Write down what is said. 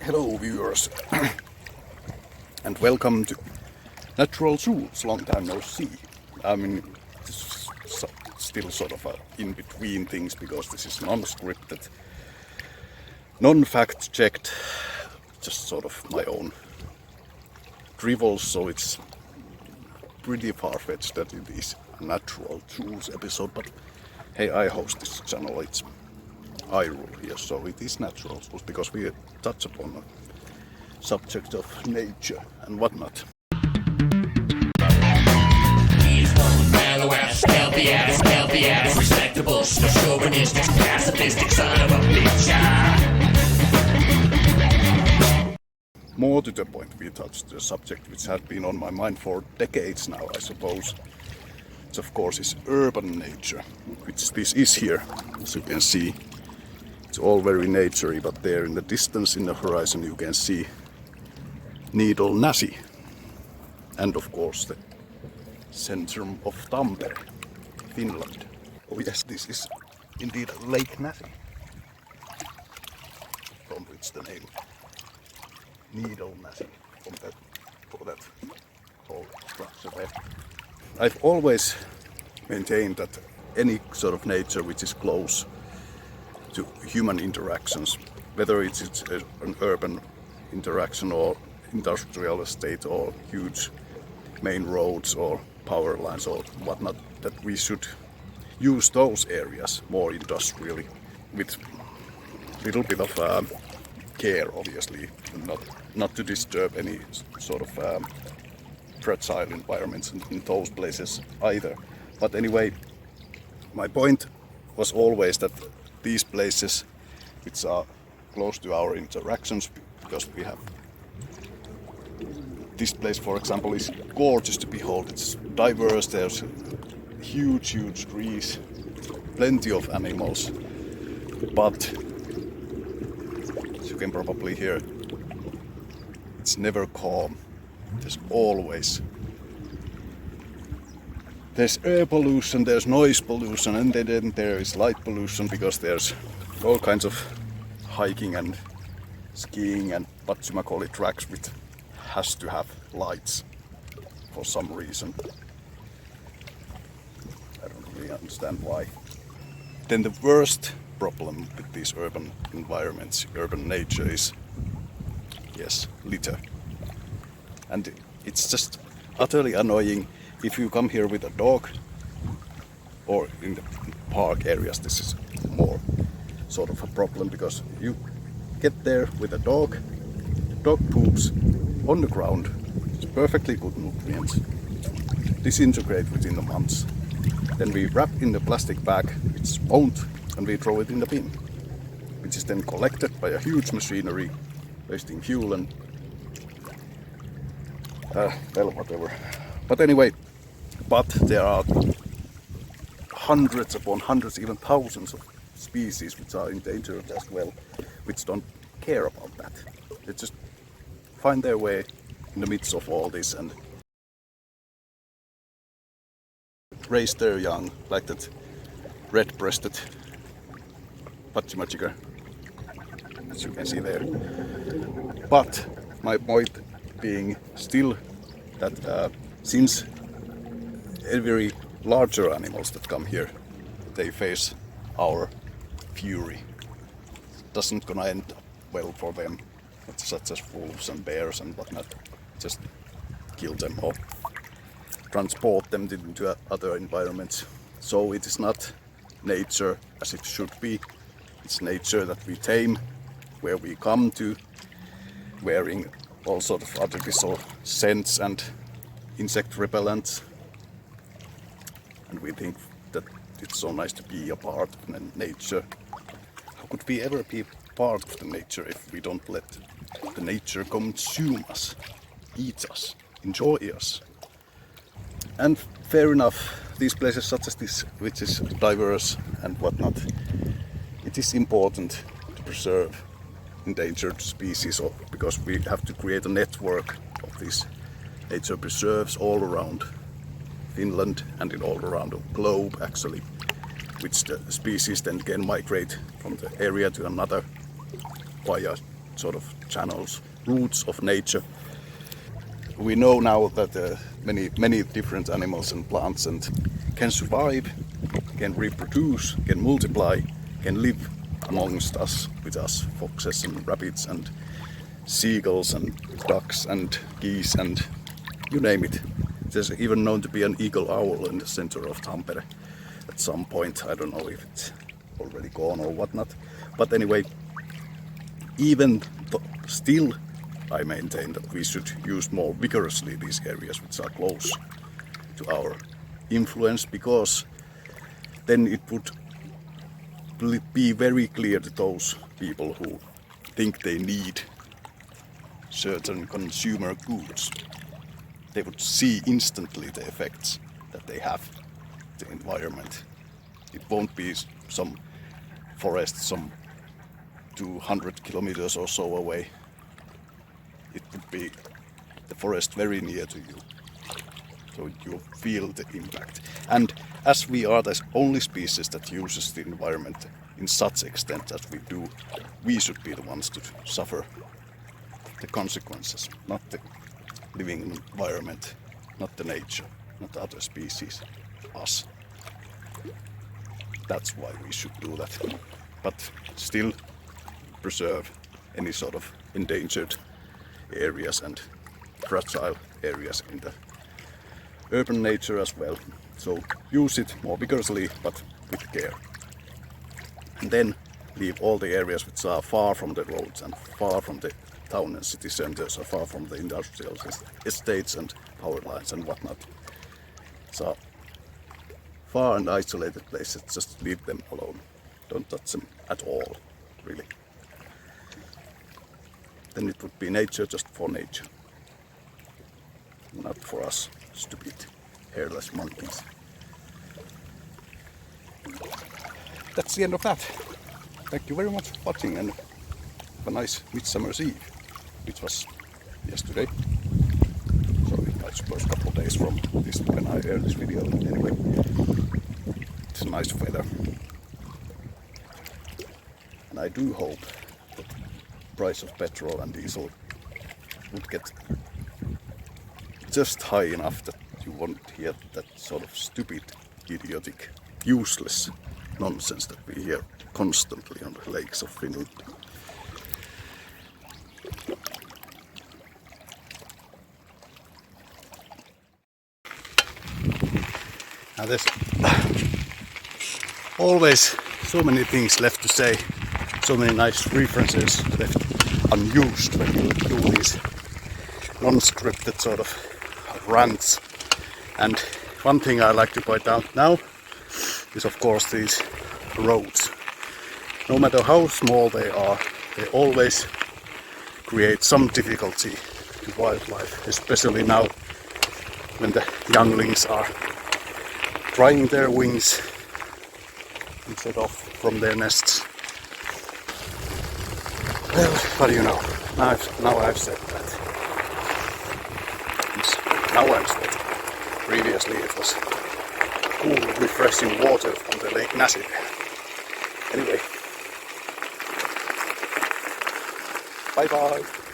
Hello viewers and welcome to Natural Jules, long time no see. I mean, this is still sort of in between things because this is non-scripted, non-fact checked, just sort of my own dribbles, so it's pretty far-fetched that it is a Natural Jules episode, but hey, I host this channel, it's I rule here, so it is Natural Jules because we touch upon the subject of nature and whatnot. He's one mellow ass, healthy ass, respectable, chauvinistic, pacifistic son of a bitch. More to the point, we touched the subject which had been on my mind for decades now, I suppose. It's of course is urban nature, which this is here, as you can see. It's all very naturey, but there in the distance in the horizon you can see Needle Näsi, and of course the centrum of Tampere, Finland. Oh yes, this is indeed Lake Näsi, from which the name Needle Näsi, for that whole structure there. I've always maintained that any sort of nature which is close to human interactions, whether it's an urban interaction or industrial estate or huge main roads or power lines or whatnot, that we should use those areas more industrially with little bit of care, obviously, not to disturb any sort of fragile environments in those places either. But anyway, my point was always that these places which are close to our interactions, because we have this place, for example, is gorgeous to behold. It's diverse, there's huge trees, plenty of animals, but as you can probably hear, it's never calm. There's air pollution, there's noise pollution, and then there is light pollution because there's all kinds of hiking and skiing and Patsumakoli tracks which has to have lights for some reason. I don't really understand why. Then the worst problem with these urban environments, urban nature is, yes, litter. And it's just utterly annoying if you come here with a dog, or in the park areas this is more sort of a problem because you get there with a dog poops on the ground, it's perfectly good nutrients, disintegrate within the months. Then we wrap in the plastic bag, which won't, and we throw it in the bin, which is then collected by a huge machinery, wasting fuel and well, whatever. But anyway, but there are hundreds upon hundreds, even thousands of species which are endangered as well, which don't care about that. They just find their way in the midst of all this and raise their young, like that red-breasted patchimachiker, as you can see there. But my point being still that since every larger animals that come here, they face our fury. It doesn't gonna end up well for them, such as wolves and bears and whatnot. Just kill them or transport them into other environments. So it is not nature as it should be. It's nature that we tame, where we come to, wearing all sorts of artificial scents and insect repellents. And we think that it's so nice to be a part of nature. How could we ever be part of the nature if we don't let the nature consume us, eat us, enjoy us? And fair enough, these places such as this, which is diverse and whatnot, it is important to preserve endangered species, because we have to create a network of these nature preserves all around Finland and all around the globe actually, which the species then can migrate from the area to another via sort of channels, roots of nature. We know now that many different animals and plants and can survive, can reproduce, can multiply, can live amongst us, with us, foxes and rabbits and seagulls and ducks and geese and you name it. There's even known to be an eagle owl in the center of Tampere at some point. I don't know if it's already gone or whatnot. But anyway, even still I maintain that we should use more vigorously these areas which are close to our influence, because then it would be very clear to those people who think they need certain consumer goods. They would see instantly the effects that they have to the environment. It won't be some forest some 200 kilometers or so away. It would be the forest very near to you. So you feel the impact. And as we are the only species that uses the environment in such extent as we do, we should be the ones to suffer the consequences, not the living environment, not the nature, not the other species, us. That's why we should do that. But still preserve any sort of endangered areas and fragile areas in the urban nature as well. So use it more vigorously but with care. And then leave all the areas which are far from the roads and far from the town and city centers, or far from the industrial estates and power lines and whatnot. So far and isolated places, just leave them alone. Don't touch them at all, really. Then it would be nature just for nature, not for us stupid hairless monkeys. That's the end of that. Thank you very much for watching, and have a nice Midsummer's Eve, which was yesterday. So I suppose a couple of days from this when I air this video. Anyway, it's nice weather. And I do hope that the price of petrol and diesel would get just high enough that you won't hear that sort of stupid, idiotic, useless nonsense that we hear constantly on the lakes of Finland. Now there's always so many things left to say, so many nice references left unused when you do these non-scripted sort of rants. And one thing I like to point out now is of course these roads. No matter how small they are, they always create some difficulty to wildlife, especially now when the younglings are trying their wings and set off from their nests. Well, what do you know? Now I've said that. Now I'm sweating. Previously it was cool, refreshing water from the Lake Nasib. Anyway, bye bye.